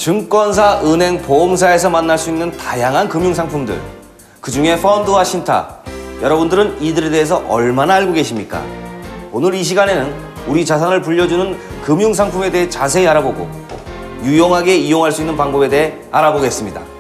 증권사, 은행, 보험사에서 만날 수 있는 다양한 금융상품들, 그중에 펀드와 신탁, 여러분들은 이들에 대해서 얼마나 알고 계십니까? 오늘 이 시간에는 우리 자산을 불려주는 금융상품에 대해 자세히 알아보고 유용하게 이용할 수 있는 방법에 대해 알아보겠습니다.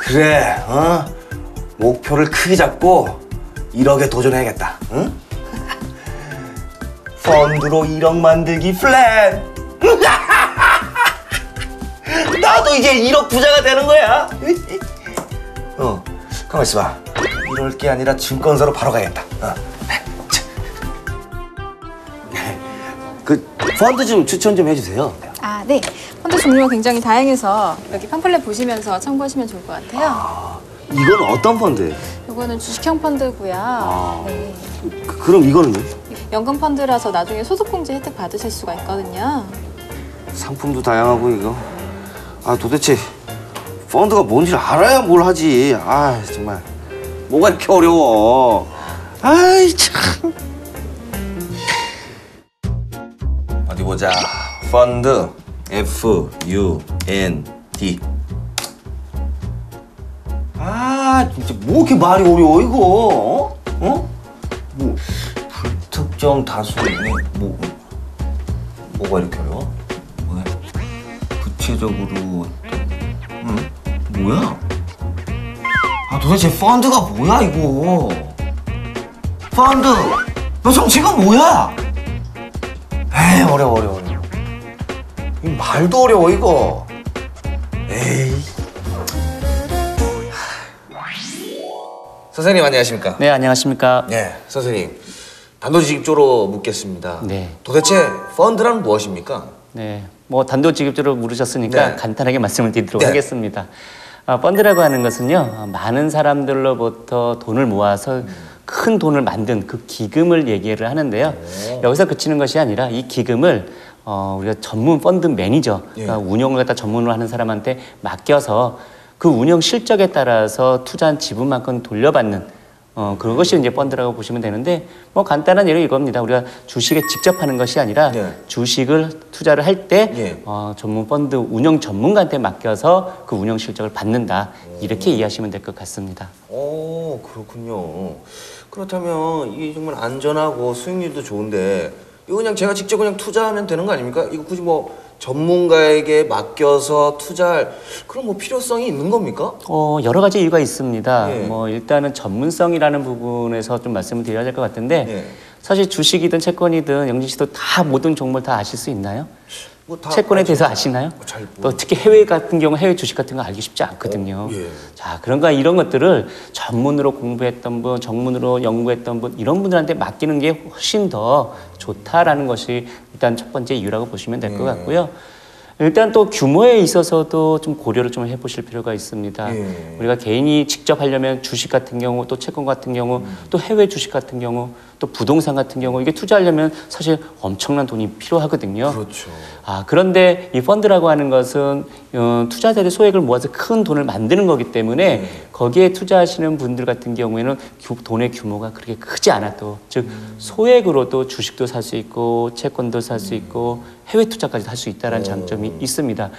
그래, 목표를 크게 잡고 1억에 도전해야겠다, 응? 펀드로 1억 만들기 플랜! 나도 이제 1억 부자가 되는 거야! 가만 있어봐. 이럴 게 아니라 증권사로 바로 가야겠다. 그 펀드 좀 추천 좀 해주세요. 아, 네. 펀드 종류가 굉장히 다양해서 여기 팜플렛 보시면서 참고하시면 좋을 것 같아요. 이건 어떤 펀드예요? 이거는 주식형 펀드고요. 네. 그럼 이거는요? 연금 펀드라서 나중에 소득공제 혜택 받으실 수가 있거든요. 상품도 다양하고 이거. 도대체 펀드가 뭔지를 알아야 뭘 하지. 정말 뭐가 이렇게 어려워. 참. 어디 보자. 펀드 F-U-N-D. 진짜 뭐 이렇게 말이 어려워 이거? 뭐 불특정 다수의 뭐가 이렇게 어려워? 뭐야? 구체적으로 뭐야? 도대체 펀드가 뭐야 이거? 펀드 너 정체가 뭐야? 에이 어려워. 이 말도 어려워 이거. 에이. 선생님 안녕하십니까? 네, 안녕하십니까? 네, 선생님. 단도직입적으로 묻겠습니다. 네. 도대체 펀드란 무엇입니까? 네, 뭐 단도직입적으로 물으셨으니까 네. 간단하게 말씀을 드리도록 네. 하겠습니다. 펀드라고 하는 것은요, 많은 사람들로부터 돈을 모아서 큰 돈을 만든 그 기금을 얘기를 하는데요. 여기서 그치는 것이 아니라 이 기금을 우리가 전문 펀드 매니저, 그러니까 운영을 갖다 전문으로 하는 사람한테 맡겨서 그 운영 실적에 따라서 투자한 지분만큼 돌려받는 그것이 이제 펀드라고 보시면 되는데, 뭐 간단한 예로 이겁니다. 우리가 주식에 직접 하는 것이 아니라 주식을 투자를 할 때 전문 펀드 운영 전문가한테 맡겨서 그 운영 실적을 받는다. 이렇게 이해하시면 될 것 같습니다. 그렇군요. 그렇다면 이게 정말 안전하고 수익률도 좋은데 이거 그냥 제가 직접 그냥 투자하면 되는 거 아닙니까? 이거 굳이 뭐 전문가에게 맡겨서 투자할 그런 뭐 필요성이 있는 겁니까? 여러 가지 이유가 있습니다. 예. 뭐 일단은 전문성이라는 부분에서 좀 말씀을 드려야 될 것 같은데, 사실 주식이든 채권이든 영진 씨도 다 모든 종목을 다 아실 수 있나요? 채권에 대해서 아시나요? 또 특히 해외 같은 경우 해외 주식 같은 거 알기 쉽지 않거든요. 자, 그런가 이런 것들을 전문으로 공부했던 분, 전문으로 연구했던 분, 이런 분들한테 맡기는 게 훨씬 더 좋다라는 것이 일단 첫 번째 이유라고 보시면 될 것 같고요. 일단 또 규모에 있어서도 좀 고려를 좀 해보실 필요가 있습니다. 우리가 개인이 직접 하려면 주식 같은 경우, 또 채권 같은 경우, 또 해외 주식 같은 경우, 또 부동산 같은 경우, 이게 투자하려면 사실 엄청난 돈이 필요하거든요. 그렇죠. 그런데 이 펀드라고 하는 것은 투자자들의 소액을 모아서 큰 돈을 만드는 거기 때문에 거기에 투자하시는 분들 같은 경우에는 돈의 규모가 그렇게 크지 않아도, 즉 소액으로도 주식도 살 수 있고 채권도 살 수 있고 해외 투자까지 할 수 있다는 장점이 있습니다.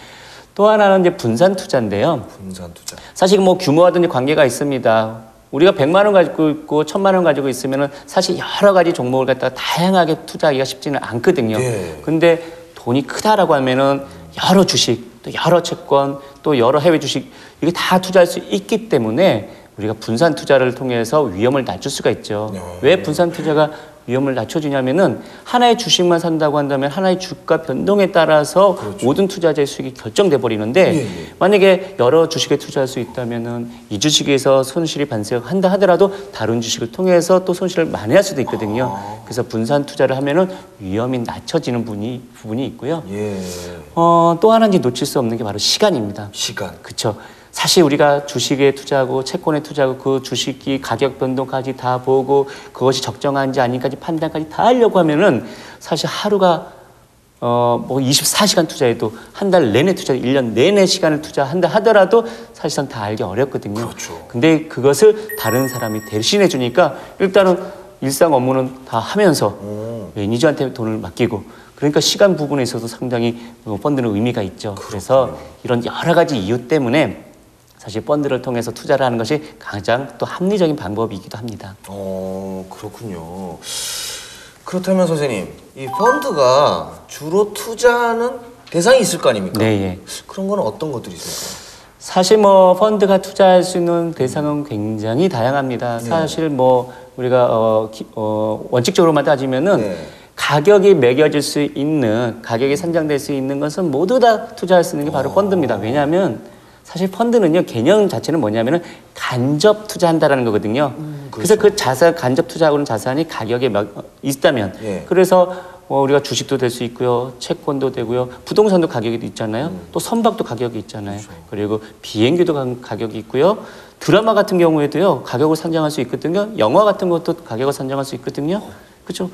또 하나는 이제 분산 투자인데요. 분산 투자. 사실 뭐 규모와도 이제 관계가 있습니다. 우리가 100만 원 가지고 있고 1000만 원 가지고 있으면은 사실 여러 가지 종목을 갖다가 다양하게 투자하기가 쉽지는 않거든요. 근데 돈이 크다라고 하면은 여러 주식, 또 여러 채권, 또 여러 해외 주식, 이게 다 투자할 수 있기 때문에 우리가 분산 투자를 통해서 위험을 낮출 수가 있죠. 왜 분산 투자가 위험을 낮춰주냐면은 하나의 주식만 산다고 한다면 하나의 주가 변동에 따라서 모든 투자자의 수익이 결정돼 버리는데, 만약에 여러 주식에 투자할 수 있다면은 이 주식에서 손실이 발생한다 하더라도 다른 주식을 통해서 또 손실을 만회할 수도 있거든요. 그래서 분산 투자를 하면은 위험이 낮춰지는 부분이 있고요. 또 하나 이제 놓칠 수 없는 게 바로 시간입니다. 시간. 그렇죠. 사실 우리가 주식에 투자하고 채권에 투자하고 그 주식이 가격 변동까지 다 보고 그것이 적정한지 아닌지 판단까지 다 하려고 하면은 사실 하루가 뭐 24시간 투자해도 한 달 내내 투자해도 1년 내내 시간을 투자한다 하더라도 사실상 다 알기 어렵거든요. 그렇죠. 근데 그것을 다른 사람이 대신해 주니까 일단은 일상 업무는 다 하면서 매니저한테 돈을 맡기고 그러니까 시간 부분에 있어서 상당히 펀드는 의미가 있죠. 그래서 이런 여러 가지 이유 때문에 사실 펀드를 통해서 투자를 하는 것이 가장 또 합리적인 방법이기도 합니다. 그렇군요. 그렇다면 선생님, 이 펀드가 주로 투자하는 대상이 있을 거 아닙니까? 네, 예. 그런 건 어떤 것들이 있을까요? 사실 뭐 펀드가 투자할 수 있는 대상은 굉장히 다양합니다. 사실 뭐 우리가 원칙적으로만 따지면은 네. 가격이 매겨질 수 있는, 가격이 산정될 수 있는 것은 모두 다 투자할 수 있는 게 바로 펀드입니다. 왜냐하면 사실 펀드는요, 개념 자체는 뭐냐면은 간접 투자한다라는 거거든요. 그래서 그 자산, 간접 투자하고는 자산이 가격에 있다면, 예. 그래서 우리가 주식도 될 수 있고요, 채권도 되고요, 부동산도 가격이 있잖아요, 또 선박도 가격이 있잖아요. 그렇죠. 그리고 비행기도 가격이 있고요, 드라마 같은 경우에도요, 가격을 산정할 수 있거든요. 영화 같은 것도 가격을 산정할 수 있거든요. 그렇죠?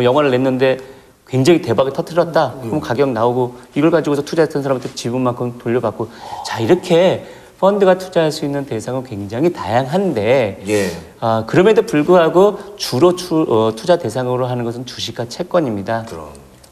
영화를 냈는데 굉장히 대박을 터뜨렸다. 그럼 가격 나오고 이걸 가지고서 투자했던 사람한테 지분만큼 돌려받고 자 이렇게 펀드가 투자할 수 있는 대상은 굉장히 다양한데 예. 그럼에도 불구하고 주로 투자 대상으로 하는 것은 주식과 채권입니다. 그럼.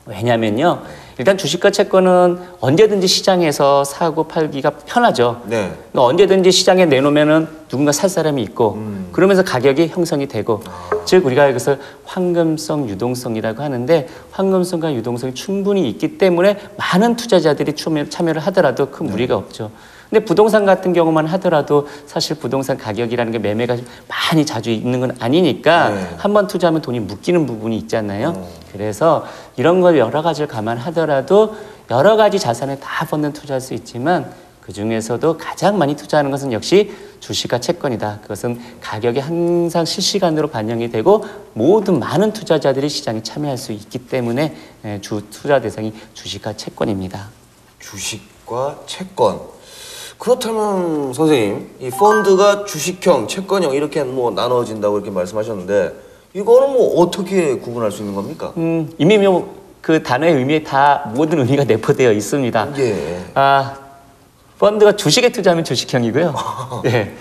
왜냐면요. 일단 주식과 채권은 언제든지 시장에서 사고 팔기가 편하죠. 네. 그러니까 언제든지 시장에 내놓으면은 누군가 살 사람이 있고 그러면서 가격이 형성이 되고 즉 우리가 이것을 황금성 유동성이라고 하는데 황금성과 유동성이 충분히 있기 때문에 많은 투자자들이 참여를 하더라도 큰 무리가 없죠. 근데 부동산 같은 경우만 하더라도 사실 부동산 가격이라는 게 매매가 많이 자주 있는 건 아니니까 네. 한번 투자하면 돈이 묶이는 부분이 있잖아요. 그래서 이런 걸 여러 가지를 감안하더라도 여러 가지 자산에 다 펀드 투자할 수 있지만 그 중에서도 가장 많이 투자하는 것은 역시 주식과 채권이다. 그것은 가격이 항상 실시간으로 반영이 되고 모든 많은 투자자들이 시장에 참여할 수 있기 때문에 투자 대상이 주식과 채권입니다. 주식과 채권. 그렇다면 선생님, 이 펀드가 주식형, 채권형 이렇게 뭐 나눠진다고 이렇게 말씀하셨는데 이거는 뭐 어떻게 구분할 수 있는 겁니까? 이미 그 단어의 의미에 다 모든 의미가 내포되어 있습니다. 예. 펀드가 주식에 투자하면 주식형이고요. 네.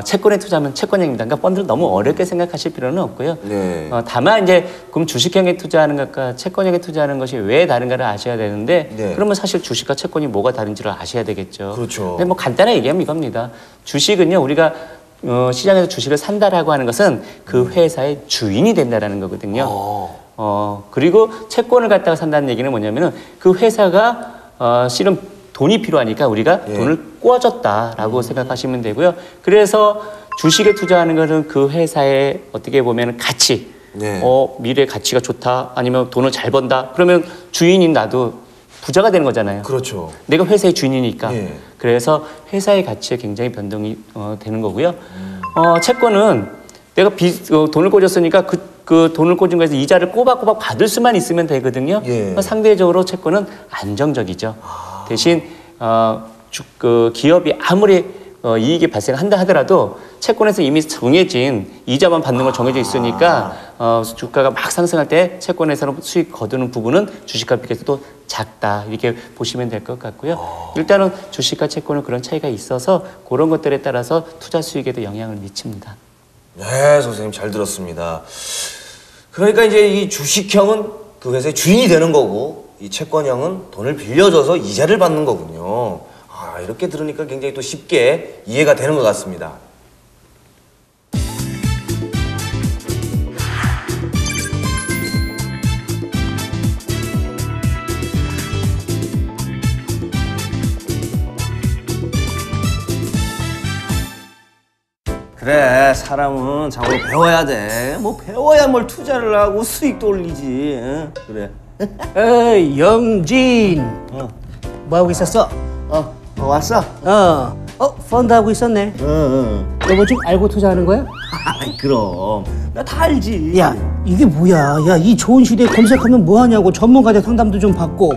채권에 투자하면 채권형입니다. 그러니까 펀드를 너무 어렵게 생각하실 필요는 없고요. 네. 다만 이제 그럼 주식형에 투자하는 것과 채권형에 투자하는 것이 왜 다른가를 아셔야 되는데 네. 그러면 사실 주식과 채권이 뭐가 다른지를 아셔야 되겠죠. 그렇죠. 근데 뭐 간단하게 얘기하면 이겁니다. 주식은요, 우리가 시장에서 주식을 산다라고 하는 것은 그 회사의 주인이 된다라는 거거든요. 그리고 채권을 갖다가 산다는 얘기는 뭐냐면은 그 회사가 실은 돈이 필요하니까 우리가 예. 돈을 꿔줬다라고 생각하시면 되고요. 그래서 주식에 투자하는 것은 그 회사의 어떻게 보면 가치, 네. 미래 가치가 좋다, 아니면 돈을 잘 번다. 그러면 주인인 나도 부자가 되는 거잖아요. 그렇죠. 내가 회사의 주인이니까. 예. 그래서 회사의 가치에 굉장히 변동이 되는 거고요. 채권은 내가 돈을 꽂았으니까 그 돈을 꽂은 거에서 이자를 꼬박꼬박 받을 수만 있으면 되거든요. 예. 그러니까 상대적으로 채권은 안정적이죠. 대신 그 기업이 아무리 이익이 발생한다 하더라도 채권에서 이미 정해진 이자만 받는 걸 정해져 있으니까 주가가 막 상승할 때 채권에서는 수익 거두는 부분은 주식과 비교해서 또 작다 이렇게 보시면 될 것 같고요. 일단은 주식과 채권은 그런 차이가 있어서 그런 것들에 따라서 투자 수익에도 영향을 미칩니다. 네, 선생님 잘 들었습니다. 그러니까 이제 이 주식형은 그 회사의 주인이 되는 거고 이 채권형은 돈을 빌려줘서 이자를 받는 거군요. 이렇게 들으니까 굉장히 또 쉽게 이해가 되는 것 같습니다. 그래, 사람은 자꾸 배워야 돼. 뭐 배워야 뭘 투자를 하고 수익도 올리지. 응? 그래. 어이, 영진. 뭐하고 있었어? 왔어? 펀드 하고 있었네. 너 뭐 좀 알고 투자하는 거야? 그럼 나 다 알지. 야, 이게 뭐야? 야, 이 좋은 시대에 검색하면 뭐 하냐고. 전문가들 상담도 좀 받고.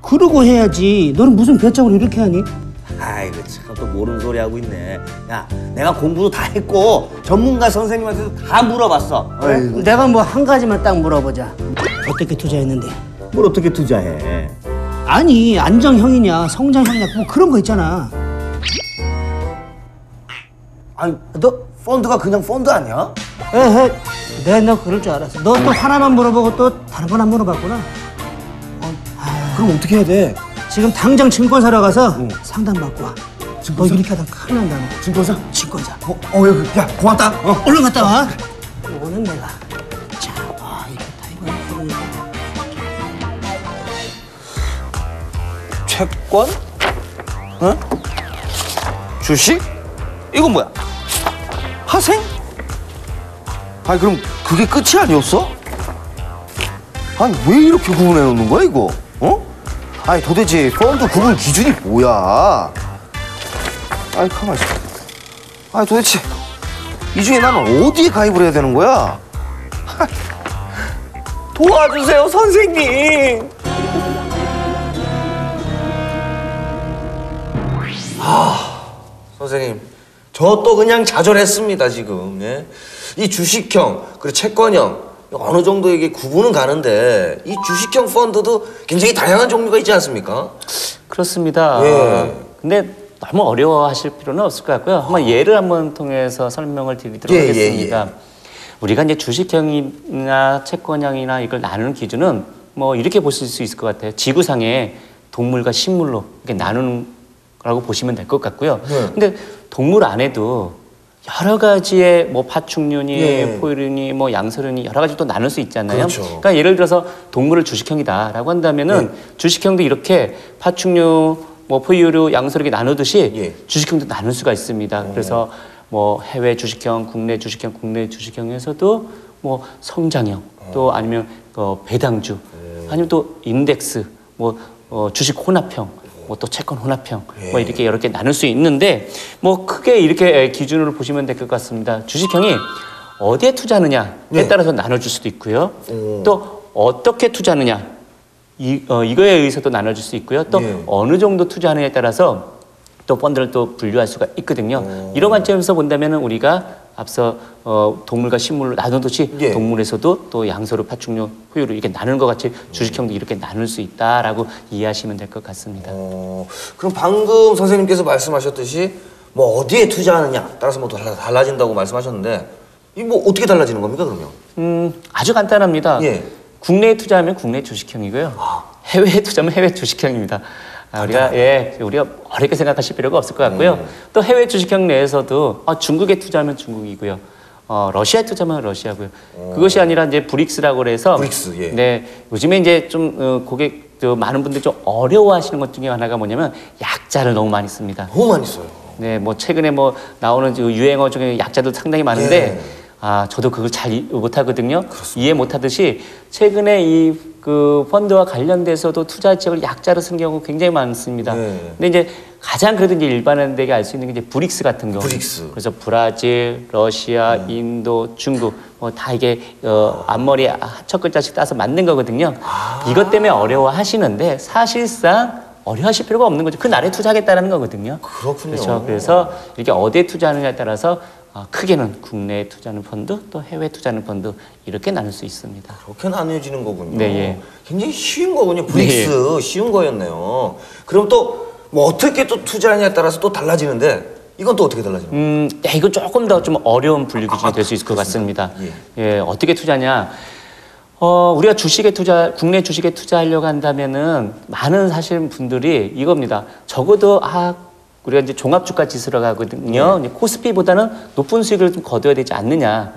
그러고 해야지. 너는 무슨 배짱으로 이렇게 하니? 아이고 참 또 모르는 소리 하고 있네. 야, 내가 공부도 다 했고 전문가 선생님한테도 다 물어봤어. 내가 뭐 한 가지만 딱 물어보자. 어떻게 투자했는데? 뭘 어떻게 투자해? 아니 안정형이냐 성장형이냐 뭐 그런 거 있잖아. 아니, 너 펀드가 그냥 펀드 아니야? 에헤, 내가 너 그럴 줄 알았어. 너 또 하나만 물어보고 또 다른 건 안 물어봤구나. 그럼 어떻게 해야 돼? 지금 당장 증권 사러 가서 상담 받고 와. 너 이렇게 하다 큰일 난다 너. 증권사? 증권사. 여기, 야, 고맙다. 얼른 갔다 와. 이거는 내가. 자, 이거 다 이거. 채권? 어? 주식? 이건 뭐야? 하생? 아니 그럼 그게 끝이 아니었어? 아니 왜 이렇게 구분해 놓는 거야 이거? 어? 아니 도대체 펀드 구분 기준이 뭐야? 아니 가만있어. 아니 도대체 이 중에 나는 어디에 가입을 해야 되는 거야? 도와주세요 선생님. 선생님, 저 또 그냥 좌절했습니다, 지금. 예? 이 주식형, 그리고 채권형, 어느 정도 이게 구분은 가는데, 이 주식형 펀드도 굉장히 다양한 종류가 있지 않습니까? 그렇습니다. 예. 근데 너무 어려워하실 필요는 없을 것 같고요. 한번 예를 한번 통해서 설명을 드리도록 예, 하겠습니다. 우리가 이제 주식형이나 채권형이나 이걸 나누는 기준은 뭐 이렇게 보실 수 있을 것 같아요. 지구상에 동물과 식물로 이렇게 나누는 라고 보시면 될 것 같고요. 네. 근데 동물 안에도 여러 가지의 뭐 파충류니 네. 포유류니 뭐 양서류니 여러 가지 또 나눌 수 있잖아요. 그렇죠. 그러니까 예를 들어서 동물을 주식형이다라고 한다면은 주식형도 이렇게 파충류 뭐 포유류 양서류 이렇게 나누듯이 주식형도 나눌 수가 있습니다. 그래서 뭐 해외 주식형, 국내 주식형, 국내 주식형에서도 뭐 성장형 또 아니면 배당주 아니면 또 인덱스 뭐 주식 혼합형 뭐 또 채권 혼합형 뭐 이렇게 여러 개 나눌 수 있는데 뭐 크게 이렇게 기준으로 보시면 될 것 같습니다. 주식형이 어디에 투자하느냐에 따라서 나눠줄 수도 있고요. 또 어떻게 투자하느냐 이거에 의해서도 나눠질 수 있고요. 또 어느 정도 투자하느냐에 따라서 또 펀드를 또 분류할 수가 있거든요. 이런 관점에서 본다면은 우리가 앞서 동물과 식물로 나누듯이 동물에서도 또 양서류, 파충류, 포유류 이렇게 나누는 것 같이 주식형도 이렇게 나눌 수 있다라고 이해하시면 될 것 같습니다. 그럼 방금 선생님께서 말씀하셨듯이 뭐 어디에 투자하느냐 따라서 뭐 달라진다고 말씀하셨는데 이 뭐 어떻게 달라지는 겁니까 그러면? 아주 간단합니다. 예. 국내에 투자하면 국내 주식형이고요. 해외에 투자하면 해외 주식형입니다. 우리가 어렵게 생각하실 필요가 없을 것 같고요. 또 해외 주식형 내에서도 중국에 투자하면 중국이고요. 러시아에 투자하면 러시아고요. 그것이 아니라 이제 브릭스라고 그래서 브릭스, 네, 요즘에 이제 좀 많은 분들이 좀 어려워하시는 것 중에 하나가 뭐냐면 약자를 너무 많이 씁니다. 너무 많이 써요. 네, 뭐 최근에 뭐 나오는 유행어 중에 약자도 상당히 많은데 저도 그걸 잘 못하거든요. 이해 못하듯이 최근에 그 펀드와 관련돼서도 투자 지역을 약자로 쓴 경우 굉장히 많습니다. 근데 이제 가장 그래도 이제 일반인들에게 알 수 있는 게 이제 브릭스 같은 경우. 브릭스. 그래서 브라질, 러시아, 인도, 중국 뭐 다 이게 앞머리에 첫 글자씩 따서 만든 거거든요. 이것 때문에 어려워하시는데 사실상 어려워하실 필요가 없는 거죠. 그 나라에 투자하겠다는 거거든요. 그렇군요. 그렇죠. 그래서 이렇게 어디에 투자하느냐에 따라서 크게는 국내에 투자하는 펀드 또 해외 투자하는 펀드 이렇게 나눌 수 있습니다. 그렇게 나뉘어지는 거군요. 네, 예. 굉장히 쉬운 거군요. 브릭스 쉬운 거였네요. 그럼 또 뭐 어떻게 또 투자하냐에 따라서 또 달라지는데 이건 또 어떻게 달라지는 거예요? 네, 이건 조금 더 좀 어려운 분류 기준이 될 수 있을 것 같습니다. 예, 어떻게 투자냐? 우리가 국내 주식에 투자하려고 한다면은 많은 사실 분들이 이겁니다. 적어도 우리가 이제 종합주가 지수로 가거든요. 이제 코스피보다는 높은 수익을 좀 거둬야 되지 않느냐.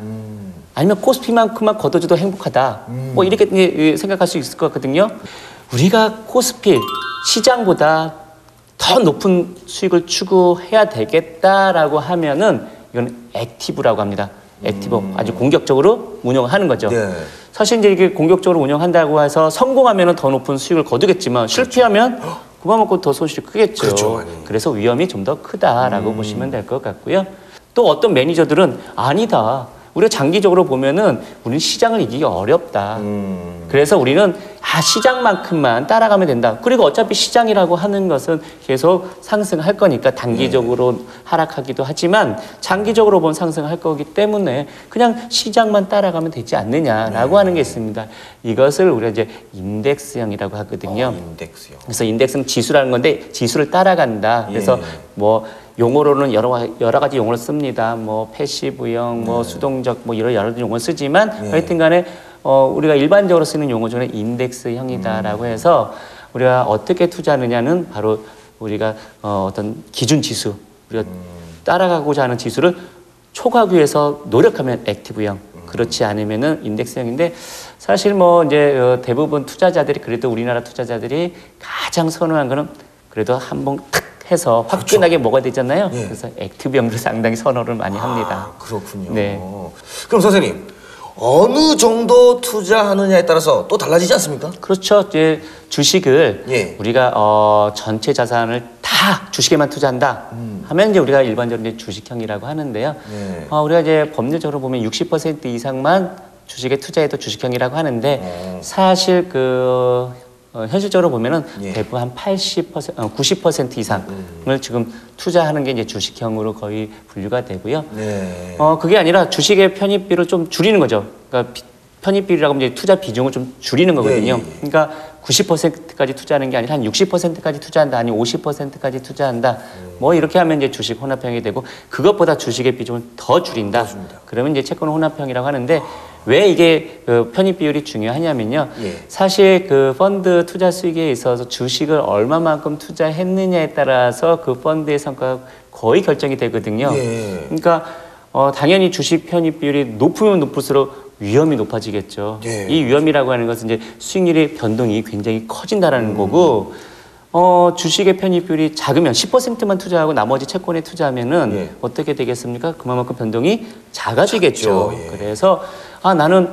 아니면 코스피만큼만 거둬줘도 행복하다. 뭐 이렇게 이제 생각할 수 있을 것 같거든요. 우리가 코스피 시장보다 더 높은 수익을 추구해야 되겠다라고 하면은 이건 액티브라고 합니다. 액티브 아주 공격적으로 운영하는 거죠. 사실 이제 이게 공격적으로 운영한다고 해서 성공하면은 더 높은 수익을 거두겠지만 실패하면 그만큼 더 손실이 크겠죠. 그렇죠, 그래서 위험이 좀 더 크다라고 보시면 될 것 같고요. 또 어떤 매니저들은 아니다. 우리가 장기적으로 보면은 우리는 시장을 이기기 어렵다. 그래서 우리는 시장만큼만 따라가면 된다. 그리고 어차피 시장이라고 하는 것은 계속 상승할 거니까 단기적으로 하락하기도 하지만 장기적으로 보면 상승할 거기 때문에 그냥 시장만 따라가면 되지 않느냐라고 하는 게 있습니다. 이것을 우리가 이제 인덱스형이라고 하거든요. 인덱스형. 그래서 인덱스는 지수라는 건데 지수를 따라간다. 그래서 뭐 용어로는 여러 가지 용어를 씁니다. 뭐 패시브형, 뭐 수동적, 뭐 이런 여러 용어를 쓰지만 하여튼간에 우리가 일반적으로 쓰는 용어 중에 인덱스형이다라고 해서 우리가 어떻게 투자하느냐는 바로 우리가 어떤 기준 지수, 우리가 따라가고자 하는 지수를 초과하기 위해서 노력하면 액티브형, 그렇지 않으면은 인덱스형인데 사실 뭐 이제 대부분 투자자들이 그래도 우리나라 투자자들이 가장 선호한 거는 그래도 한번 탁 해서 화끈하게 뭐가 되잖아요. 그래서 액티브형을 상당히 선호를 많이 합니다. 그렇군요. 네. 그럼 선생님, 어느 정도 투자하느냐에 따라서 또 달라지지 않습니까? 그렇죠. 이제 주식을 우리가 전체 자산을 다 주식에만 투자한다 하면 이제 우리가 일반적으로 이제 주식형이라고 하는데요. 우리가 이제 법률적으로 보면 60% 이상만 주식에 투자해도 주식형이라고 하는데 사실 현실적으로 보면은 대부분 한 90% 이상을 지금 투자하는 게 이제 주식형으로 거의 분류가 되고요. 그게 아니라 주식의 편입비를 좀 줄이는 거죠. 그러니까 편입비라고 하면 이제 투자 비중을 좀 줄이는 거거든요. 그러니까 90%까지 투자하는 게 아니라 한 60%까지 투자한다, 아니 50%까지 투자한다. 뭐 이렇게 하면 이제 주식 혼합형이 되고 그것보다 주식의 비중을 더 줄인다. 그러면 이제 채권 혼합형이라고 하는데 왜 이게 편입 비율이 중요하냐면요. 사실 그 펀드 투자 수익에 있어서 주식을 얼마만큼 투자했느냐에 따라서 그 펀드의 성과가 거의 결정이 되거든요. 그러니까 당연히 주식 편입 비율이 높으면 높을수록 위험이 높아지겠죠. 이 위험이라고 하는 것은 이제 수익률의 변동이 굉장히 커진다라는 거고 주식의 편입률이 작으면 10%만 투자하고 나머지 채권에 투자하면은 어떻게 되겠습니까? 그만큼 변동이 작아지겠죠. 그래서 나는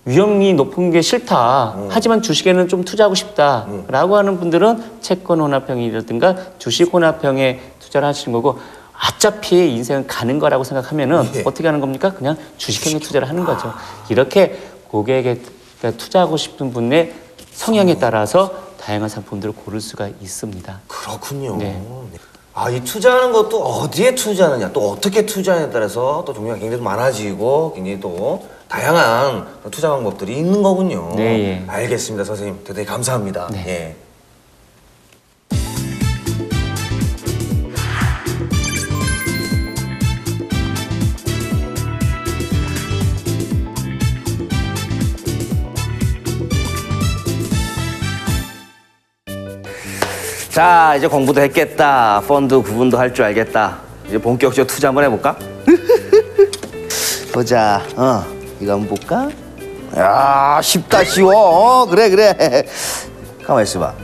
위험이 높은 게 싫다. 하지만 주식에는 좀 투자하고 싶다라고 하는 분들은 채권 혼합형이라든가 주식 혼합형에 투자를 하시는 거고 어차피 인생은 가는 거라고 생각하면은 어떻게 하는 겁니까? 그냥 주식형에 투자를 하는 거죠. 이렇게 고객에게 투자하고 싶은 분의 성향에 따라서 다양한 상품들을 고를 수가 있습니다. 그렇군요. 이 투자하는 것도 어디에 투자하느냐, 또 어떻게 투자하느냐에 따라서 또 종류가 굉장히 많아지고 굉장히 또 다양한 투자 방법들이 있는 거군요. 알겠습니다, 선생님. 대단히 감사합니다. 자, 이제 공부도 했겠다. 펀드 구분도 할 줄 알겠다. 이제 본격적으로 투자 한번 해볼까? 보자. 이거 한번 볼까? 야, 쉽다, 쉬워. 그래. 가만히 있어봐.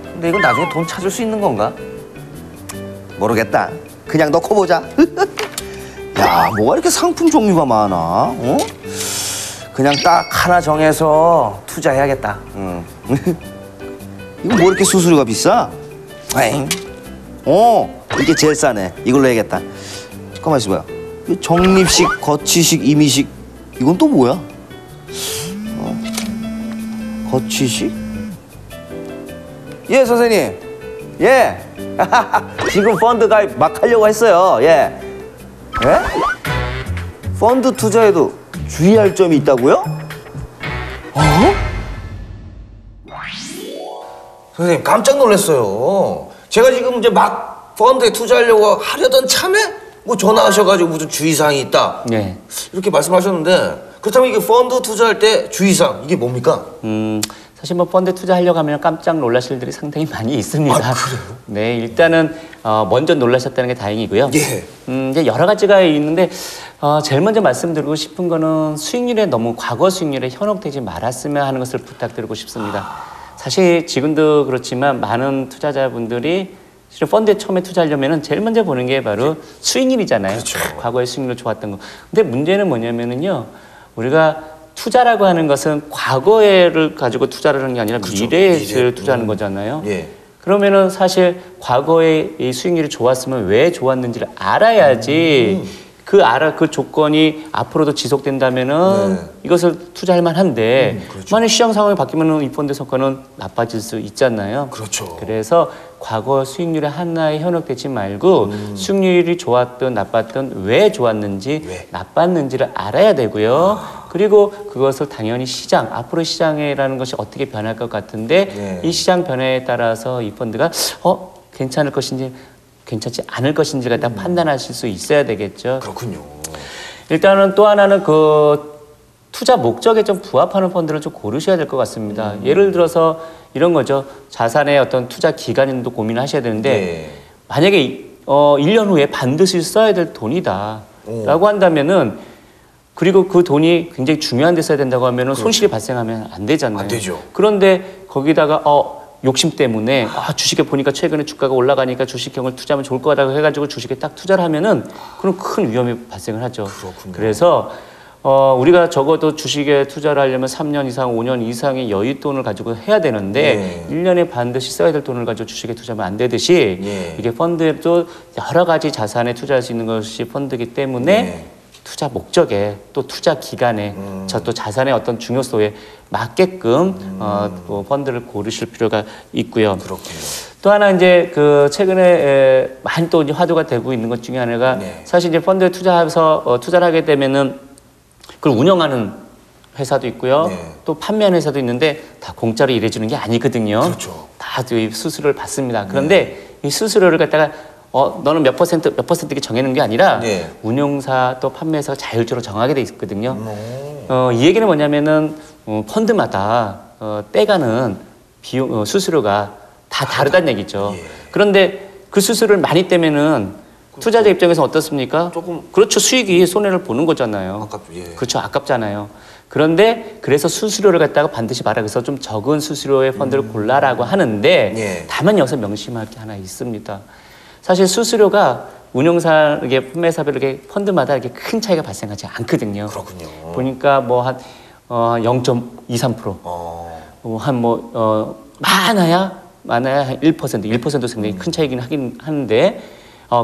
근데 이건 나중에 돈 찾을 수 있는 건가? 모르겠다. 그냥 넣고 보자. 야, 뭐가 이렇게 상품 종류가 많아? 그냥 딱 하나 정해서 투자해야겠다. 이거 뭐 이렇게 수수료가 비싸? 이게 제일 싸네. 이걸로 해야겠다. 잠깐만 있어봐요. 적립식, 거치식, 임의식. 이건 또 뭐야? 거치식? 예, 선생님. 예. 지금 펀드 가입 막 하려고 했어요. 예. 펀드 투자에도 주의할 점이 있다고요? 선생님, 깜짝 놀랐어요. 제가 지금 이제 막 펀드에 투자하려고 하려던 참에 뭐 전화하셔가지고 무슨 주의사항이 있다. 이렇게 말씀하셨는데 그렇다면 이게 펀드 투자할 때 주의사항 이게 뭡니까? 사실 뭐 펀드 투자하려고 하면 깜짝 놀라실 일들이 상당히 많이 있습니다. 그래요? 네, 일단은 먼저 놀라셨다는 게 다행이고요. 이제 여러 가지가 있는데 제일 먼저 말씀드리고 싶은 거는 수익률에 너무 과거 수익률에 현혹되지 말았으면 하는 것을 부탁드리고 싶습니다. 사실 지금도 그렇지만 많은 투자자분들이 실은 펀드에 처음에 투자하려면 제일 먼저 보는 게 바로 수익률이잖아요. 과거의 수익률 좋았던 거. 근데 문제는 뭐냐면은요, 우리가 투자라고 하는 것은 과거를 가지고 투자를 하는 게 아니라 미래에 투자하는 거잖아요. 그러면은 사실 과거의 이 수익률이 좋았으면 왜 좋았는지를 알아야지 그 조건이 앞으로도 지속된다면은 이것을 투자할 만한데 그렇죠. 만약 시장 상황이 바뀌면은 이 펀드 성과는 나빠질 수 있잖아요. 그렇죠. 그래서 과거 수익률에 하나에 현혹되지 말고 수익률이 좋았든 나빴든 왜 좋았는지 나빴는지를 알아야 되고요. 그리고 그것을 당연히 앞으로 시장이라는 것이 어떻게 변할 것 같은데 이 시장 변화에 따라서 이 펀드가 괜찮을 것인지 괜찮지 않을 것인지를 다 판단하실 수 있어야 되겠죠. 그렇군요. 일단은 또 하나는 그 투자 목적에 좀 부합하는 펀드를 좀 고르셔야 될 것 같습니다. 예를 들어서 이런 거죠. 자산의 어떤 투자 기간도 고민을 하셔야 되는데 만약에 1년 후에 반드시 써야 될 돈이다 라고 한다면은 그리고 그 돈이 굉장히 중요한 데 써야 된다고 하면은 손실이 발생하면 안 되잖아요. 안 되죠. 그런데 거기다가 욕심 때문에 주식에 보니까 최근에 주가가 올라가니까 주식형을 투자하면 좋을 거라고 해가지고 주식에 딱 투자를 하면은 그런 큰 위험이 발생을 하죠. 그렇군요. 그래서 우리가 적어도 주식에 투자를 하려면 3년 이상, 5년 이상의 여윳돈을 가지고 해야 되는데 1년에 반드시 써야 될 돈을 가지고 주식에 투자하면 안 되듯이 이게 펀드에도 여러 가지 자산에 투자할 수 있는 것이 펀드이기 때문에 투자 목적에 또 투자 기간에 또 자산의 어떤 중요도에 맞게끔 또 펀드를 고르실 필요가 있고요. 그렇군요. 또 하나 이제 그 최근에 많이 또 이제 화두가 되고 있는 것 중에 하나가 사실 이제 펀드에 투자해서 투자를 하게 되면은 그걸 운영하는 회사도 있고요. 또 판매하는 회사도 있는데 다 공짜로 일해주는 게 아니거든요. 그렇죠. 다 수수료를 받습니다. 그런데 이 수수료를 갖다가 너는 몇 퍼센트 이렇게 정해놓은 게 아니라 운용사 또 판매사가 자율적으로 정하게 돼 있거든요. 이 얘기는 뭐냐면은 펀드마다 떼가는 비용 수수료가 다 다르다는 얘기죠. 그런데 그 수수료를 많이 떼면은 투자자 입장에서 어떻습니까? 조금 그렇죠. 수익이 손해를 보는 거잖아요. 그렇죠. 아깝잖아요. 그런데 그래서 수수료를 갖다가 반드시 말하기 위해서 좀 적은 수수료의 펀드를 골라라고 하는데 다만 여기서 명심할 게 하나 있습니다. 사실 수수료가 운용사, 판매사별 펀드마다 이렇게 큰 차이가 발생하지 않거든요. 그렇군요. 보니까 뭐 한 0.23%, 많아야 한 1%도 상당히 큰 차이긴 하긴 하는데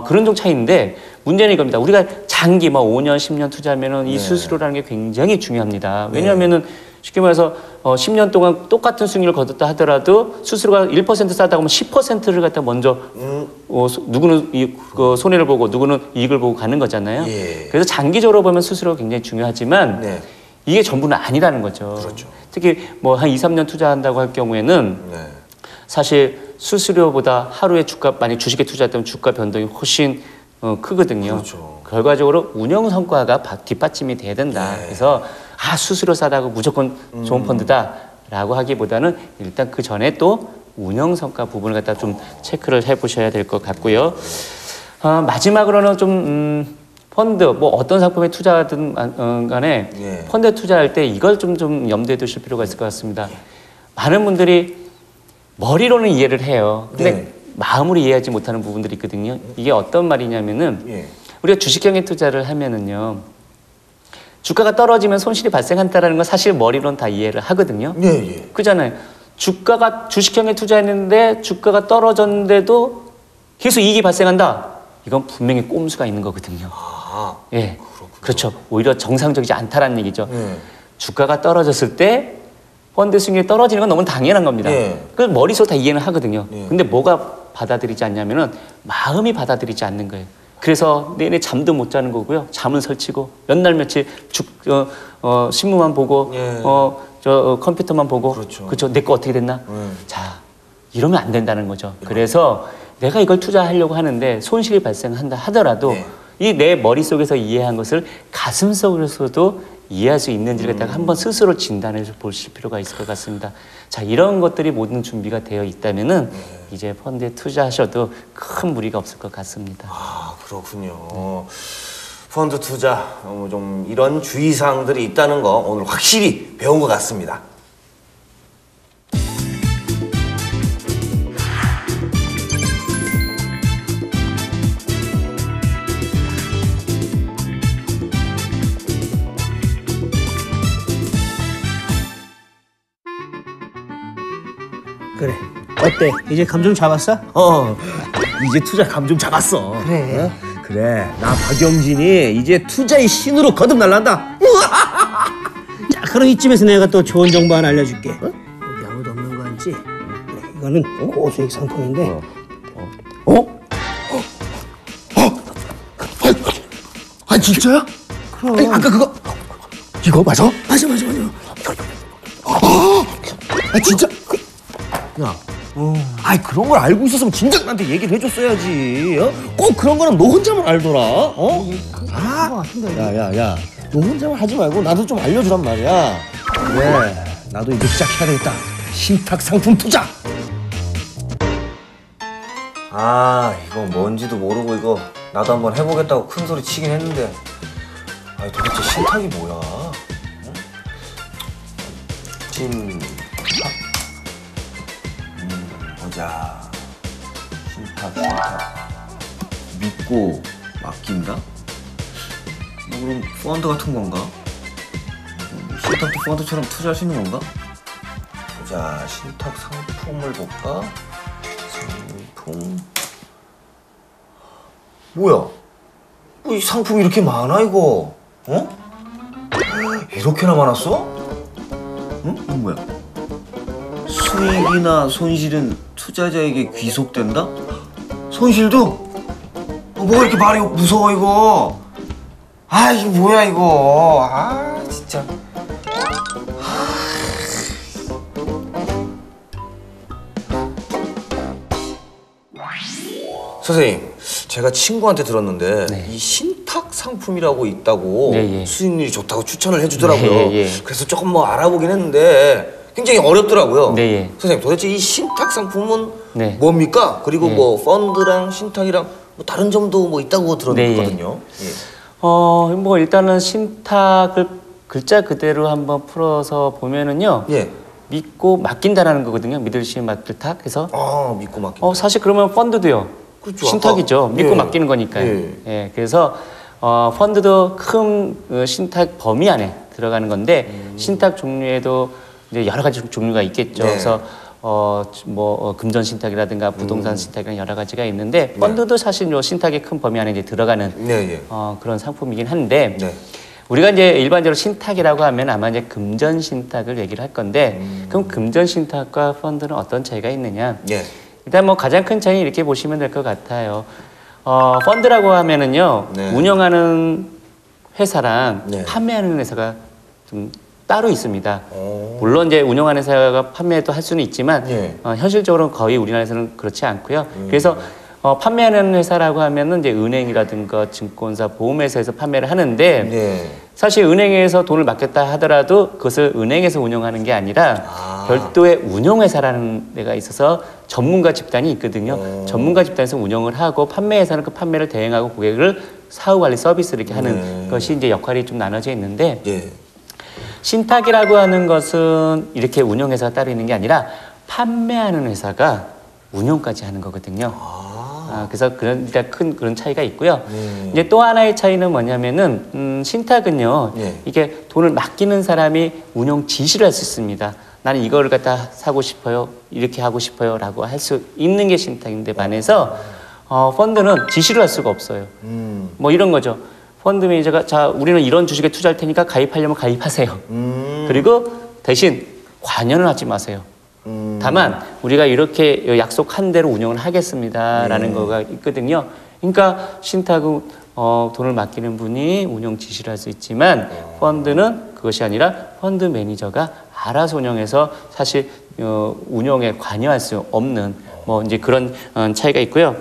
그런 정도 차이인데 문제는 이겁니다. 우리가 장기 5년, 10년 투자하면은 이 수수료라는 게 굉장히 중요합니다. 왜냐하면은 쉽게 말해서 10년 동안 똑같은 수익률을 거뒀다 하더라도 수수료가 1% 싸다고 하면 10%를 갖다 먼저 누구는 손해를 보고 누구는 이익을 보고 가는 거잖아요. 그래서 장기적으로 보면 수수료가 굉장히 중요하지만 이게 전부는 아니라는 거죠. 그렇죠. 특히 한 2, 3년 투자한다고 할 경우에는 사실 수수료보다 하루에 만약 주식에 투자했다면 주가 변동이 훨씬 크거든요. 그렇죠. 결과적으로 운영 성과가 뒷받침이 돼야 된다. 그래서 수수료 싸다고 무조건 좋은 펀드다라고 하기보다는 일단 그 전에 또 운영 성과 부분을 갖다 좀 체크를 해보셔야 될 것 같고요. 마지막으로는 좀 펀드 어떤 상품에 투자하든 간에 펀드에 투자할 때 이걸 좀 염두에 두실 필요가 있을 것 같습니다. 많은 분들이 머리로는 이해를 해요. 근데 마음으로 이해하지 못하는 부분들이 있거든요. 이게 어떤 말이냐면은 우리가 주식형의 투자를 하면은요. 주가가 떨어지면 손실이 발생한다는 건 사실 머리로는 다 이해를 하거든요. 그잖아요. 주식형에 투자했는데 주가가 떨어졌는데도 계속 이익이 발생한다. 이건 분명히 꼼수가 있는 거거든요. 그렇죠. 오히려 정상적이지 않다라는 얘기죠. 주가가 떨어졌을 때 펀드 수익률이 떨어지는 건 너무 당연한 겁니다. 그래서 머릿속으로 다 이해는 하거든요. 근데 뭐가 받아들이지 않냐면은 마음이 받아들이지 않는 거예요. 그래서 내내 잠도 못 자는 거고요. 잠은 설치고 몇 날 며칠 신문만 보고 컴퓨터만 보고 그렇죠. 내 거 어떻게 됐나? 자, 이러면 안 된다는 거죠. 그래서 내가 이걸 투자하려고 하는데 손실이 발생한다 하더라도 이 내 머릿속에서 이해한 것을 가슴속에서도 이해할 수 있는지를 갖다가 한번 스스로 진단해서 보실 필요가 있을 것 같습니다. 자, 이런 것들이 모든 준비가 되어 있다면은 이제 펀드에 투자하셔도 큰 무리가 없을 것 같습니다. 그렇군요. 펀드 투자 좀 이런 주의사항들이 있다는 거 오늘 확실히 배운 것 같습니다. 그래. 어때? 이제 감 좀 잡았어? 이제 투자 감 좀 잡았어. 그래. 그래, 나 박영진이 이제 투자의 신으로 거듭날란다. 자, 그럼 이쯤에서 내가 또 좋은 정보 하나 알려줄게. 여기 아무도 없는 거 알지? 이거는 고수익 상품인데. 아, 진짜야? 그럼. 아니, 아까 그거 이거 맞아? 맞아. 아, 진짜? 야, 아이 그런 걸 알고 있었으면 진작 나한테 얘기를 해줬어야지. 어? 꼭 그런 거는 너 혼자만 알더라. 어? 야야야, 너 혼자만 하지 말고 나도 좀 알려주란 말이야. 그래, 나도 이제 시작해야 되겠다. 신탁 상품 투자. 아, 이거 뭔지도 모르고 이거 나도 한번 해보겠다고 큰 소리 치긴 했는데, 아니 도대체 신탁이 뭐야? 응? 신탁? 보자. 신탁. 믿고 맡긴다? 뭐 그럼 펀드 같은 건가? 신탁도 펀드처럼 투자할 수 있는 건가? 보자, 신탁 상품을 볼까? 상품. 뭐야? 뭐 이 상품이 이렇게 많아 이거? 어? 이렇게나 많았어? 응? 이거 뭐야? 수익이나 손실은 투자자에게 귀속된다? 손실도? 뭐가 이렇게 말이 무서워 이거? 아, 이게 뭐야 이거? 아, 진짜. 선생님, 제가 친구한테 들었는데 네. 이 신탁 상품이라고 있다고 네, 예. 수익률이 좋다고 추천을 해주더라고요. 네, 예. 그래서 조금 뭐 알아보긴 했는데 굉장히 어렵더라고요. 네, 예. 선생님, 도대체 이 신탁 상품은 네. 뭡니까? 그리고 예. 뭐 펀드랑 신탁이랑 뭐 다른 점도 뭐 있다고 들었거든요. 예. 뭐 일단은 신탁을 글자 그대로 한번 풀어서 보면은요. 예. 믿고 맡긴다라는 거거든요. 믿을 시 맡길 탁 해서. 아, 믿고 맡긴다. 사실 그러면 펀드도요. 그렇죠. 신탁이죠. 아까, 믿고 예. 맡기는 거니까요. 예. 예, 그래서 펀드도 큰 신탁 범위 안에 들어가는 건데 신탁 종류에도 이제 여러 가지 종류가 있겠죠. 네. 그래서 금전 신탁이라든가 부동산 신탁이랑 여러 가지가 있는데 펀드도 사실 요 신탁의 큰 범위 안에 이제 들어가는 네, 예. 그런 상품이긴 한데 네. 우리가 이제 일반적으로 신탁이라고 하면 아마 이제 금전 신탁을 얘기를 할 건데 그럼 금전 신탁과 펀드는 어떤 차이가 있느냐? 예. 일단 뭐 가장 큰 차이는 이렇게 보시면 될 것 같아요. 펀드라고 하면은요, 네. 운영하는 회사랑 네. 판매하는 회사가 좀 따로 있습니다. 오. 물론 이제 운영하는 회사가 판매도 할 수는 있지만 예. 현실적으로는 거의 우리나라에서는 그렇지 않고요. 그래서 판매하는 회사라고 하면은 이제 은행이라든가 증권사, 보험회사에서 판매를 하는데 네. 사실 은행에서 돈을 맡겼다 하더라도 그것을 은행에서 운영하는 게 아니라 별도의 운용회사라는 데가 있어서 전문가 집단이 있거든요. 전문가 집단에서 운영을 하고 판매회사는 그 판매를 대행하고 고객을 사후관리 서비스를 이렇게 하는 것이 이제 역할이 좀 나눠져 있는데 예. 신탁이라고 하는 것은 이렇게 운영회사가 따로 있는 게 아니라 판매하는 회사가 운영까지 하는 거거든요. 그래서 일단 큰 그런 차이가 있고요. 이제 또 하나의 차이는 뭐냐면은 신탁은요, 예. 이게 돈을 맡기는 사람이 운영 지시를 할 수 있습니다. 나는 이거를 갖다 사고 싶어요, 이렇게 하고 싶어요라고 할 수 있는 게 신탁인데 반해서 펀드는 지시를 할 수가 없어요. 뭐 이런 거죠. 펀드 매니저가 자 우리는 이런 주식에 투자할 테니까 가입하려면 가입하세요. 그리고 대신 관여는 하지 마세요. 다만 우리가 이렇게 약속한 대로 운영을 하겠습니다라는 거가 있거든요. 그러니까 신탁은 돈을 맡기는 분이 운영 지시를 할 수 있지만 펀드는 그것이 아니라 펀드 매니저가 알아서 운영해서 사실 운영에 관여할 수 없는 뭐 이제 그런 차이가 있고요.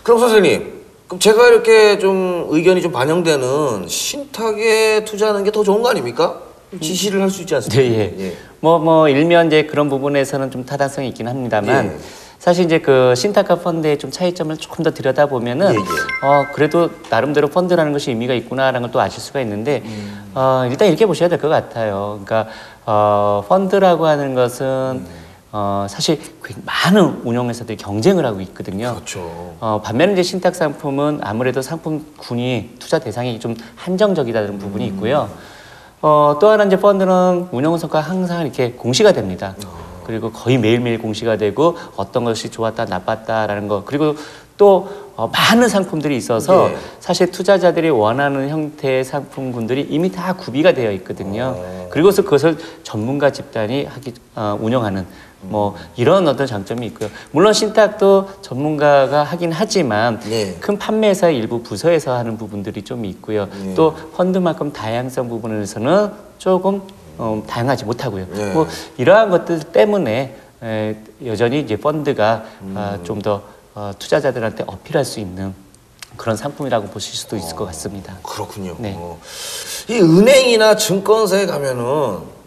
그럼 선생님, 그럼 제가 이렇게 좀 의견이 좀 반영되는 신탁에 투자하는 게 더 좋은 거 아닙니까? 지시를 할 수 있지 않습니까? 네, 예. 뭐 일면 이제 그런 부분에서는 좀 타당성이 있긴 합니다만 예. 사실 이제 그 신탁과 펀드의 좀 차이점을 조금 더 들여다 보면은 예, 예. 그래도 나름대로 펀드라는 것이 의미가 있구나라는 걸 또 아실 수가 있는데 일단 이렇게 보셔야 될 것 같아요. 그러니까 펀드라고 하는 것은 사실 많은 운영회사들이 경쟁을 하고 있거든요. 그렇죠. 반면에 이제 신탁 상품은 아무래도 상품군이 투자 대상이 좀 한정적이다는 부분이 있고요. 또 하나 이제 펀드는 운영 성과가 항상 이렇게 공시가 됩니다. 그리고 거의 매일매일 공시가 되고 어떤 것이 좋았다 나빴다라는 거 그리고 또 많은 상품들이 있어서 예. 사실 투자자들이 원하는 형태의 상품군들이 이미 다 구비가 되어 있거든요. 그리고서 그것을 전문가 집단이 운영하는 뭐 이런 어떤 장점이 있고요. 물론 신탁도 전문가가 하긴 하지만 예. 큰 판매사의 일부 부서에서 하는 부분들이 좀 있고요. 또 펀드만큼 다양성 부분에서는 조금 다양하지 못하고요. 예. 뭐 이러한 것들 때문에 여전히 이제 펀드가 좀 더 투자자들한테 어필할 수 있는 그런 상품이라고 보실 수도 있을 것 같습니다. 그렇군요. 네. 이 은행이나 증권사에 가면은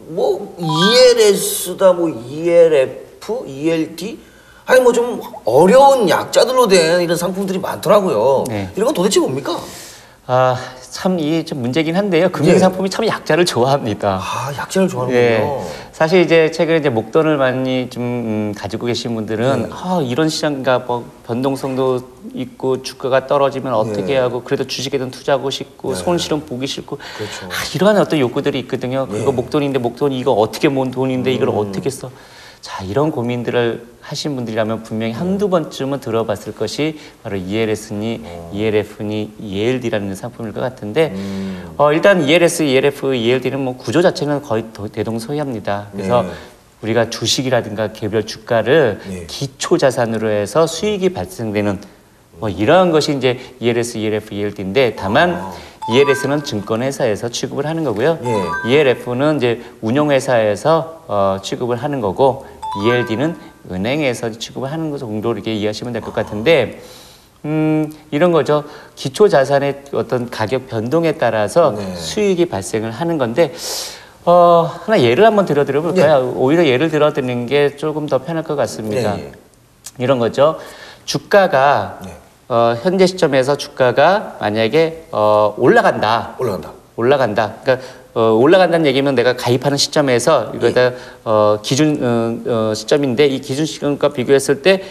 뭐 ELS다, 뭐 ELF, ELD, 아니 뭐 좀 어려운 약자들로 된 이런 상품들이 많더라고요. 네. 이런 건 도대체 뭡니까? 참 이게 좀 문제긴 한데요. 금융상품이 참 약자를 좋아합니다. 약자를 좋아하는군요. 예. 사실 이제 최근에 이제 목돈을 많이 좀 가지고 계신 분들은 이런 시장가 뭐 변동성도 있고 주가가 떨어지면 어떻게 하고 그래도 주식에든 투자하고 싶고 손실은 보기 싫고 그렇죠. 이러한 어떤 욕구들이 있거든요. 그거 목돈인데 목돈이 이거 어떻게 모은 돈인데 이걸 어떻게 써? 자, 이런 고민들을 하신 분들이라면 분명히 한두 번쯤은 들어봤을 것이 바로 ELS니, ELF니, ELD라는 상품일 것 같은데, 일단 ELS, ELF, ELD는 뭐 구조 자체는 거의 대동소이합니다. 그래서 우리가 주식이라든가 개별 주가를 기초 자산으로 해서 수익이 발생되는 뭐 이러한 것이 이제 ELS, ELF, ELD인데 다만 ELS는 증권회사에서 취급을 하는 거고요. ELF는 이제 운용회사에서 취급을 하는 거고 ELD는 은행에서 취급을 하는 것 정도로 이렇게 이해하시면 될 것 같은데 이런 거죠. 기초 자산의 어떤 가격 변동에 따라서 수익이 발생을 하는 건데 하나 예를 한번 들어드려 볼까요? 오히려 예를 들어드리는 게 조금 더 편할 것 같습니다. 이런 거죠. 주가가 현재 시점에서 주가가 만약에 올라간다. 그러니까 올라간다는 얘기면 내가 가입하는 시점에서 이거다 기준 시점인데 이 기준 시점과 비교했을 때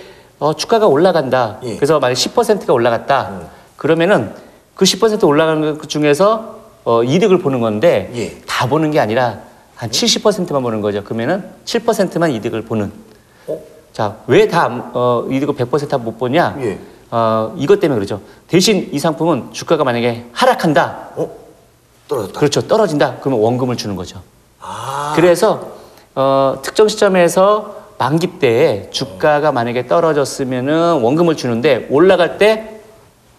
주가가 올라간다. 그래서 만약 10%가 올라갔다. 그러면은 그 10% 올라가는 것 중에서 이득을 보는 건데 다 보는 게 아니라 한 70%만 보는 거죠. 그러면은 7%만 이득을 보는. 자, 왜 다 이득을 100% 못 보냐? 이것 때문에 그러죠. 대신 이 상품은 주가가 만약에 하락한다. 떨어졌다. 그렇죠. 떨어진다. 그러면 원금을 주는 거죠. 그래서 특정 시점에서 만기 때에 주가가 만약에 떨어졌으면은 원금을 주는데 올라갈 때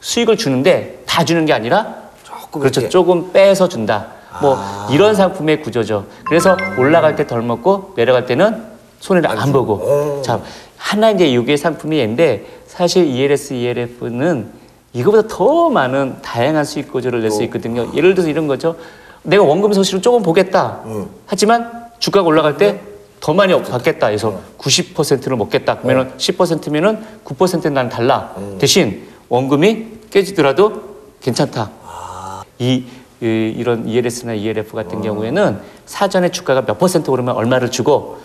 수익을 주는데 다 주는 게 아니라 그렇죠. 조금 빼서 준다. 뭐 이런 상품의 구조죠. 그래서 올라갈 때 덜 먹고 내려갈 때는 손해를 안 보고. 자, 하나 이제 이게 상품이 있는데 사실 ELS, ELF는 이거보다 더 많은 다양한 수익 구조를 낼 수 있거든요. 예를 들어서 이런 거죠. 내가 원금 손실을 조금 보겠다. 하지만 주가가 올라갈 때 더 많이 받겠다 해서 90%를 먹겠다. 그러면 10%면은 9%는 난 달라. 대신 원금이 깨지더라도 괜찮다. 이런 ELS나 ELF 같은 경우에는 사전에 주가가 몇 퍼센트 오르면 얼마를 주고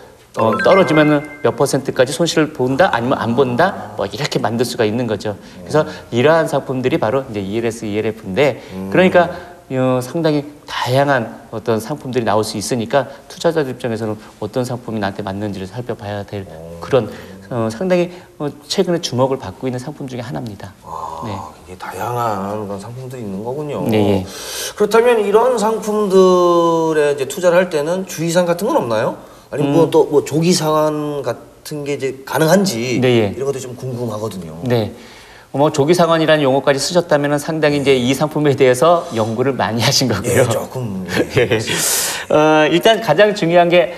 떨어지면은 몇 퍼센트까지 손실을 본다 아니면 안 본다 뭐 이렇게 만들 수가 있는 거죠. 그래서 이러한 상품들이 바로 이제 ELS, ELF인데 그러니까 상당히 다양한 어떤 상품들이 나올 수 있으니까 투자자들 입장에서는 어떤 상품이 나한테 맞는지를 살펴봐야 될 그런 상당히 최근에 주목을 받고 있는 상품 중에 하나입니다. 이게 다양한 그런 상품들이 있는 거군요. 네. 그렇다면 이런 상품들에 이제 투자를 할 때는 주의사항 같은 건 없나요? 아니면 뭐 조기상환 같은 게 이제 가능한지 이런 것도 좀 궁금하거든요. 네. 뭐 조기상환이라는 용어까지 쓰셨다면 상당히 이제 이 상품에 대해서 연구를 많이 하신 거고요. 조금. 일단 가장 중요한 게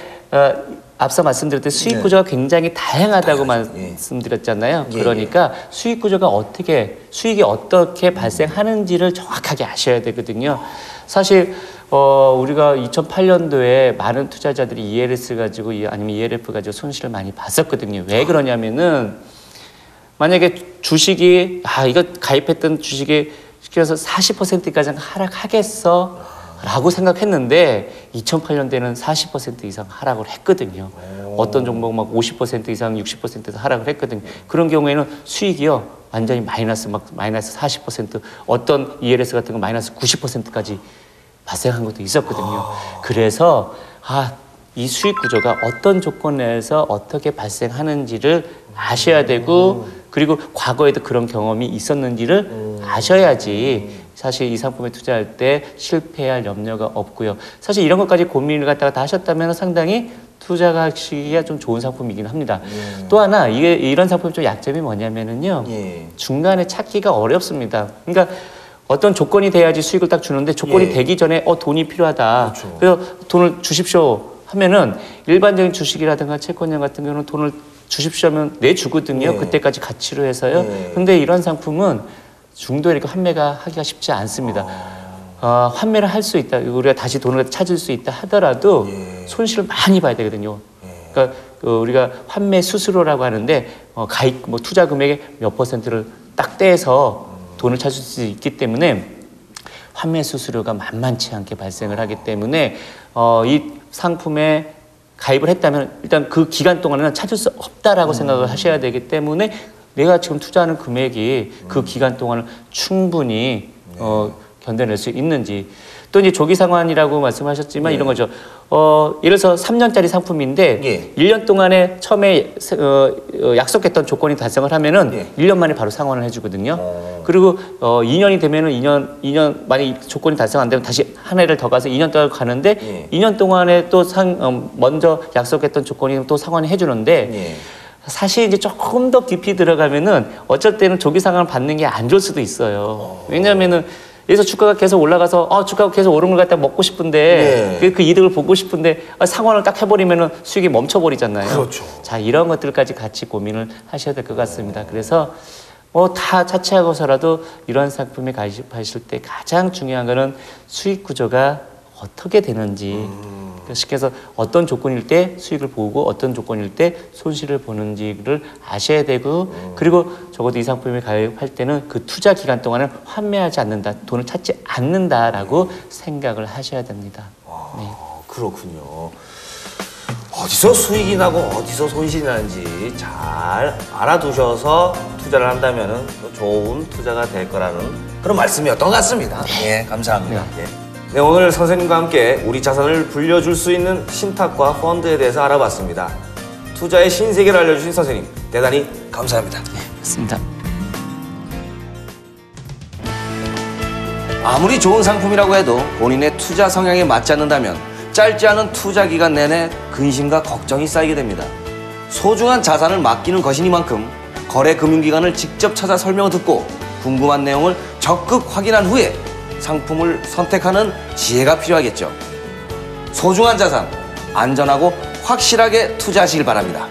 앞서 말씀드렸듯 수익 구조가 굉장히 다양하다고 말씀드렸잖아요. 그러니까 수익 구조가 수익이 어떻게 발생하는지를 정확하게 아셔야 되거든요. 사실 우리가 2008년도에 많은 투자자들이 ELS 가지고 아니면 ELF 가지고 손실을 많이 봤었거든요. 왜 그러냐면은 만약에 주식이 이거 가입했던 주식이 그래서 40%까지 하락하겠어 라고 생각했는데 2008년대는 40% 이상 하락을 했거든요. 어떤 종목 막 50% 이상 60%에서 하락을 했거든요. 그런 경우에는 수익이요 완전히 마이너스 40% 어떤 ELS 같은 건 마이너스 90%까지 발생한 것도 있었거든요. 그래서 이 수익 구조가 어떤 조건 내에서 어떻게 발생하는지를 아셔야 되고 그리고 과거에도 그런 경험이 있었는지를 아셔야지 사실 이 상품에 투자할 때 실패할 염려가 없고요. 사실 이런 것까지 고민을 갖다가 다 하셨다면 상당히 투자하시기가 좀 좋은 상품이긴 합니다. 또 하나 이런 상품의 좀 약점이 뭐냐면은요. 중간에 찾기가 어렵습니다. 그러니까 어떤 조건이 돼야지 수익을 딱 주는데 조건이 되기 전에 돈이 필요하다. 그렇죠. 그래서 돈을 주십시오 하면은 일반적인 주식이라든가 채권형 같은 경우는 돈을 주십시오 하면 내주거든요. 그때까지 가치로 해서요. 근데 이런 상품은 중도에 이렇게 환매가 하기가 쉽지 않습니다. 환매를 할 수 있다. 우리가 다시 돈을 찾을 수 있다 하더라도 손실을 많이 봐야 되거든요. 그러니까 우리가 환매 수수료라고 하는데 가입 투자 금액의 몇 %를 딱 떼서 돈을 찾을 수 있기 때문에 환매 수수료가 만만치 않게 발생을 하기 때문에 이 상품에 가입을 했다면 일단 그 기간 동안에는 찾을 수 없다라고 생각을 하셔야 되기 때문에 내가 지금 투자하는 금액이 그 기간 동안을 충분히 견뎌낼 수 있는지 또 이제 조기 상환이라고 말씀하셨지만 이런 거죠. 예를 들어서 3년짜리 상품인데 1년 동안에 처음에 약속했던 조건이 달성을 하면은 1년 만에 바로 상환을 해주거든요. 그리고 2년이 되면은 2년 만에 이 조건이 달성 안 되면 다시 한 해를 더 가서 2년 동안 가는데 2년 동안에 또 먼저 약속했던 조건이 또 상환을 해주는데 사실 이제 조금 더 깊이 들어가면은 어쩔 때는 조기 상환을 받는 게 안 좋을 수도 있어요. 왜냐하면은 그래서 주가가 계속 올라가서 주가가 계속 오른 걸 갖다 먹고 싶은데 그 이득을 보고 싶은데 상환을 딱 해버리면은 수익이 멈춰버리잖아요. 그렇죠. 자 이런 것들까지 같이 고민을 하셔야 될 것 같습니다. 그래서 다 차치하고서라도 이런 상품에 가입하실 때 가장 중요한 거는 수익 구조가 어떻게 되는지 쉽게 해서 어떤 조건일 때 수익을 보고 어떤 조건일 때 손실을 보는지를 아셔야 되고 그리고 적어도 이 상품에 가입할 때는 그 투자 기간 동안은 환매하지 않는다, 돈을 찾지 않는다라고 생각을 하셔야 됩니다. 네. 그렇군요. 어디서 수익이 나고 어디서 손실이 나는지 잘 알아두셔서 투자를 한다면 좋은 투자가 될 거라는 그런 말씀이었던 것 같습니다. 네, 감사합니다. 네, 오늘 선생님과 함께 우리 자산을 불려줄 수 있는 신탁과 펀드에 대해서 알아봤습니다. 투자의 신세계를 알려주신 선생님, 대단히 감사합니다. 네, 맞습니다. 아무리 좋은 상품이라고 해도 본인의 투자 성향에 맞지 않는다면 짧지 않은 투자 기간 내내 근심과 걱정이 쌓이게 됩니다. 소중한 자산을 맡기는 것이니만큼 거래 금융기관을 직접 찾아 설명을 듣고 궁금한 내용을 적극 확인한 후에 상품을 선택하는 지혜가 필요하겠죠. 소중한 자산, 안전하고 확실하게 투자하시길 바랍니다.